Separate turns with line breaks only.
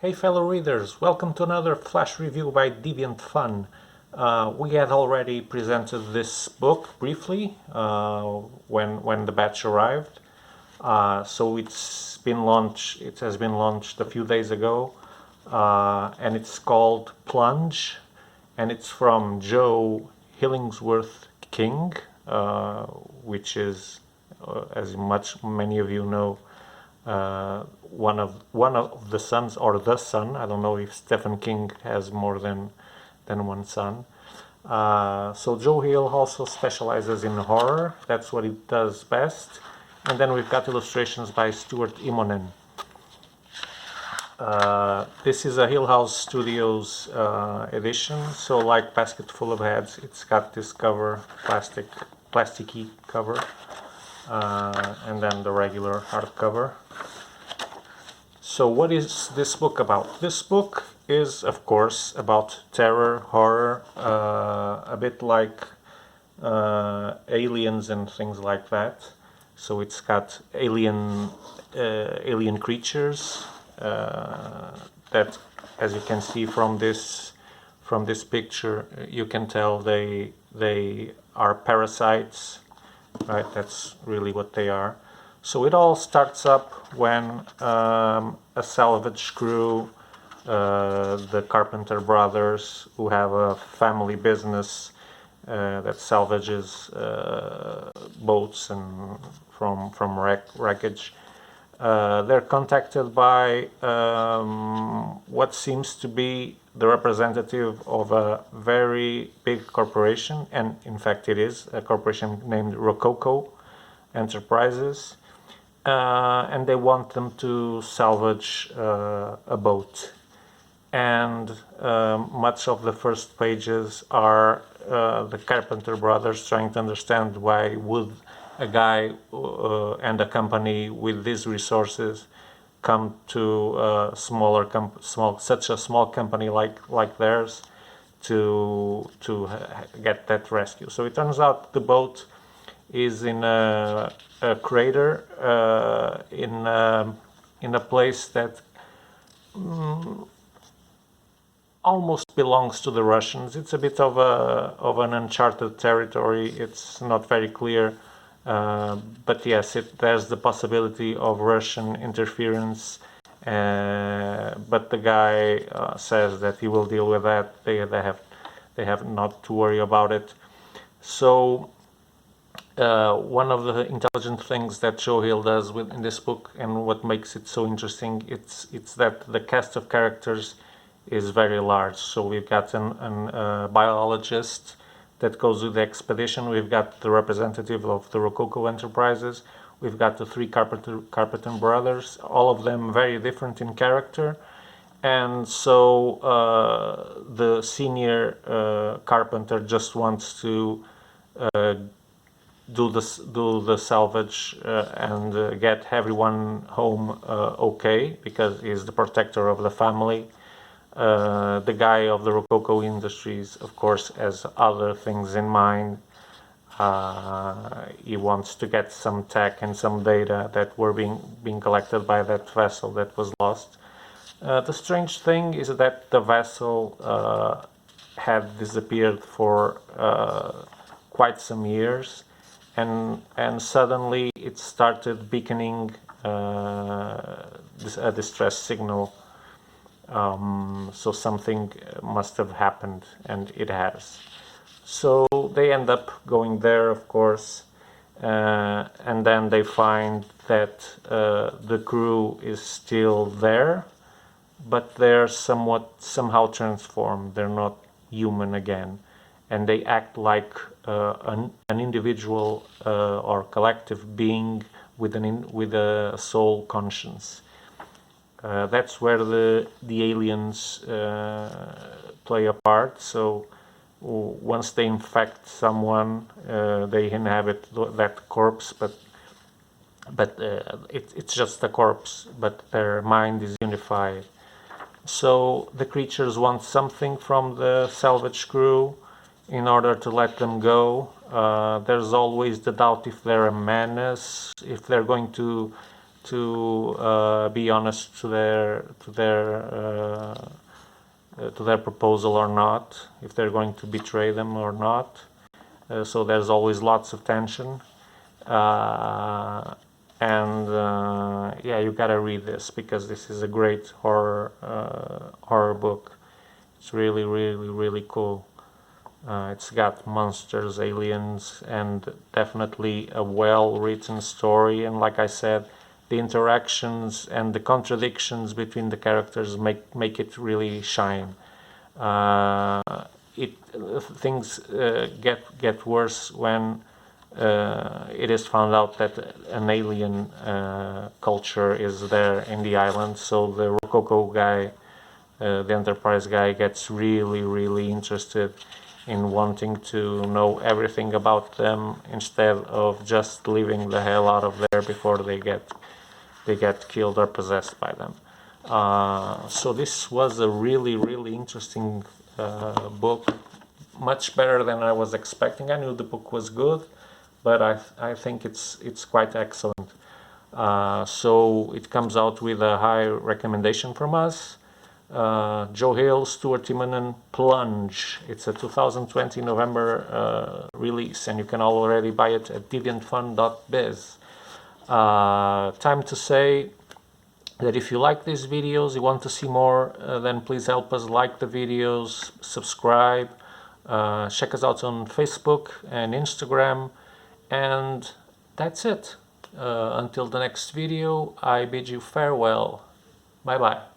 Hey fellow readers, welcome to another flash review by Deviant.fun. We had already presented this book briefly when the batch arrived. So it has been launched a few days ago, and it's called Plunge, and it's from Joe Hillingsworth King, which is, as many of you know, one of the sons, or the son. I don't know if Stephen King has more than one son. So Joe Hill also specializes in horror. That's what he does best. And then we've got illustrations by Stuart Immonen. This is a Hill House Studios edition. So like Basket Full of Heads, it's got this cover, plasticky cover, and then the regular hardcover. So what is this book about? This book is, of course, about terror, horror, a bit like aliens and things like that. So it's got alien creatures that, as you can see from this picture, you can tell they are parasites, right? That's really what they are. So it all starts up when a salvage crew, the Carpenter brothers, who have a family business that salvages boats and from wreckage, they're contacted by what seems to be the representative of a very big corporation, and in fact it is a corporation named Rococo Enterprises. And they want them to salvage a boat. And much of the first pages are the Carpenter brothers trying to understand why would a guy and a company with these resources come to such a small company like theirs to get that rescue. So it turns out the boat is in a crater in a place that almost belongs to the Russians. It's a bit of an uncharted territory. It's not very clear, but yes, there's the possibility of Russian interference. But the guy says that he will deal with that. They have not to worry about it. So one of the intelligent things that Joe Hill does in this book, and what makes it so interesting, it's that the cast of characters is very large. So we've got a biologist that goes with the expedition. We've got the representative of the Rococo Enterprises. We've got the three Carpenter brothers, all of them very different in character. And so the senior Carpenter just wants to do the salvage and get everyone home okay, because he's the protector of the family. The guy of the Rococo Industries, of course, has other things in mind. He wants to get some tech and some data that were being collected by that vessel that was lost. The strange thing is that the vessel had disappeared for quite some years, and suddenly it started beaconing a distress signal. So something must have happened, and it has. So they end up going there, of course, and then they find that the crew is still there, but they're somehow transformed. They're not human again, and they act like an individual or collective being with a soul conscience. That's where the aliens play a part. So once they infect someone, they inhabit that corpse, but it's just a corpse, but their mind is unified. So the creatures want something from the salvage crew in order to let them go. There's always the doubt if they're a menace, if they're going to to be honest to their proposal or not, if they're going to betray them or not. So there's always lots of tension. Yeah, you gotta read this because this is a great horror book. It's really, really, really cool. It's got monsters, aliens, and definitely a well-written story. And like I said, the interactions and the contradictions between the characters make it really shine. Things get worse when it is found out that an alien culture is there in the island. So the Rococo guy, the Enterprise guy, gets really, really interested in wanting to know everything about them instead of just leaving the hell out of there before they get killed or possessed by them. So this was a really, really interesting book, much better than I was expecting. I knew the book was good, but I think it's quite excellent. So it comes out with a high recommendation from us. Joe Hill, Stuart Timonen, Plunge. It's a 2020 November release, and you can already buy it at Deviant.fun.biz. Time to say that if you like these videos, you want to see more, then please help us like the videos, subscribe, check us out on Facebook and Instagram, and that's it. Until the next video, I bid you farewell. Bye bye.